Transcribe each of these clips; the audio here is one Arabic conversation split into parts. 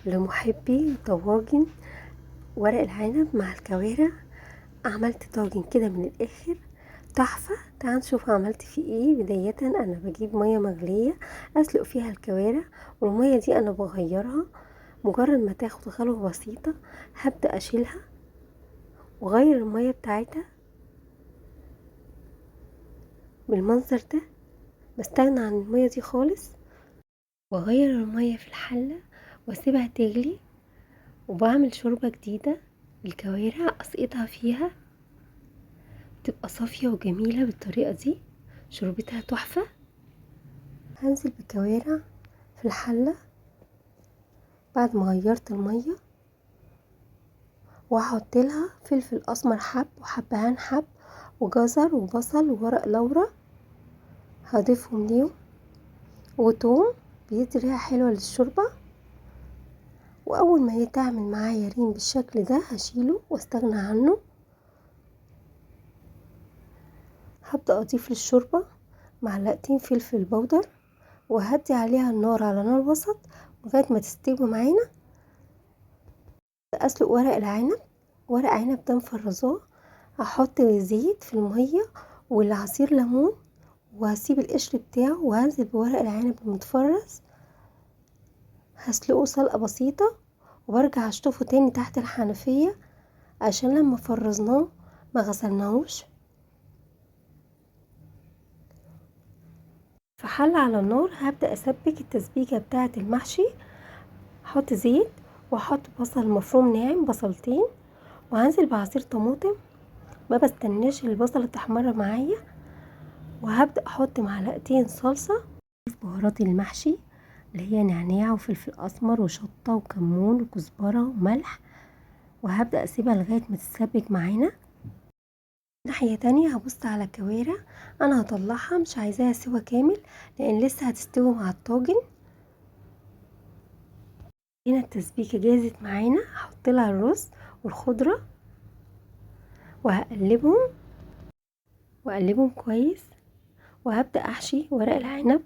لمحبي طواجن ورق العنب مع الكوارع. عملت طاجن كده من الاخر تحفة. تعال نشوف عملت فيه ايه. بداية انا بجيب مية مغلية اسلق فيها الكوارع، والمية دي انا بغيرها مجرد ما تاخد غلوة بسيطة. هبدأ اشيلها واغير المية بتاعتها بالمنظر ده. بستغنى عن المية دي خالص واغير المية في الحلة واسيبها تغلي، وبعمل شوربة جديدة الكوارع اسقطها فيها تبقى صافية وجميلة بالطريقة دي. شوربتها تحفة. هنزل بالكوارع في الحلة بعد ما غيرت المية، وهحط لها فلفل اسمر حب وحبهان حب وجزر وبصل وورق لورا هضيفهم ليهم، وتوم بيدي ريحة حلوة للشوربة. واول ما هي تعمل معايا ريم بالشكل ده هشيله واستغنى عنه. هبدأ اضيف للشوربة معلقتين فلفل بودر، وهدي عليها النار على نار وسط لغاية ما تستوي معانا. اسلق ورق العنب. ورق عنب ده مفرزاه، هحط زيت في المية والعصير ليمون، وهسيب القشر بتاعه، وهنزل بورق العنب المتفرز هسلقه سلقة بسيطة، وبرجع اشطفه تاني تحت الحنفية عشان لما فرزناه ما غسلناهوش. في حلة على النار هبدأ اسبك التسبيكة بتاعة المحشي. احط زيت واحط بصل مفروم ناعم بصلتين، وهنزل بعصير طماطم. ما بستناش البصلة تحمر معايا، وهبدأ احط معلقتين صلصة. بهارات المحشي اللي هي نعناع وفلفل اسمر وشطة وكمون وكزبرة وملح، وهبدأ اسيبها لغاية ما تتسبك معانا. ناحية تانية هبص على الكوارع، انا هطلعها مش عايزاها سوا كامل لان لسه هتستوي مع الطاجن. هنا التسبيكة جاهزت معانا، هحط لها الرز والخضرة وهقلبهم كويس، وهبدأ احشي ورق العنب.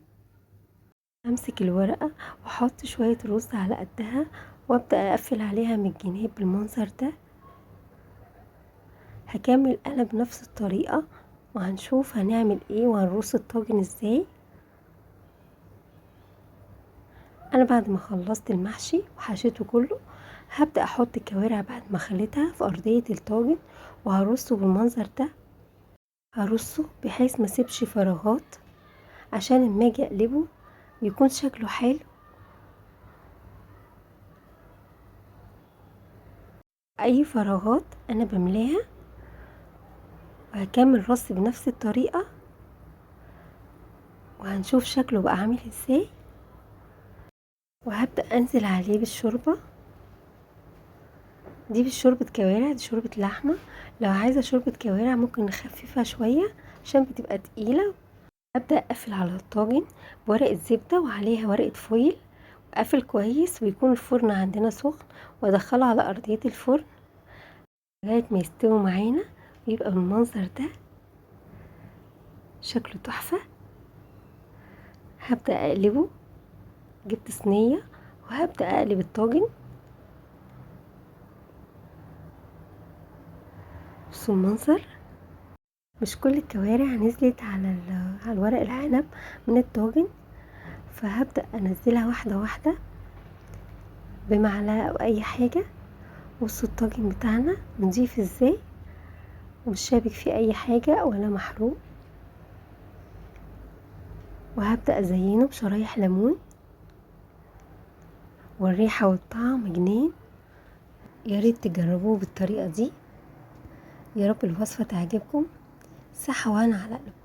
امسك الورقة واحط شوية رز على قدها، وابدأ اقفل عليها من الجناب بالمنظر ده. هكمل انا بنفس الطريقة، وهنشوف هنعمل ايه وهنرص الطاجن ازاي. انا بعد ما خلصت المحشي وحشيته كله هبدأ احط الكوارع بعد ما خليتها في ارضية الطاجن، وهرصه بالمنظر ده. هرصه بحيث ما اسيبش فراغات عشان اما اجي اقلبه يكون شكله حلو. اي فراغات انا بملاها، وهكمل رص بنفس الطريقة، وهنشوف شكله بقى عامل ازاي. وهبدأ انزل عليه بالشوربة دي. بالشوربة كوارع، دي شوربة لحمة. لو عايزة شوربة كوارع ممكن نخففها شوية عشان بتبقى تقيلة. هبدأ اقفل على الطاجن بورقة زبدة وعليها ورقة فويل، اقفل كويس ويكون الفرن عندنا سخن، وادخله على ارضية الفرن لغاية ما يستوي معانا ويبقى بالمنظر ده شكله تحفة. هبدأ اقلبه. جبت صينية وهبدأ اقلب الطاجن. بصوا المنظر. مش كل الكوارع نزلت على الورق العنب من الطاجن، فهبدأ انزلها واحدة واحدة بمعلقة او اي حاجة. بصوا الطاجن بتاعنا نضيف ازاي ومش شابك فيه اي حاجة ولا محروق. وهبدأ ازينه بشرايح ليمون، والريحة والطعم جنين. يا ريت تجربوه بالطريقة دي. يا رب الوصفة تعجبكم. صحة وهنا على قلبكم.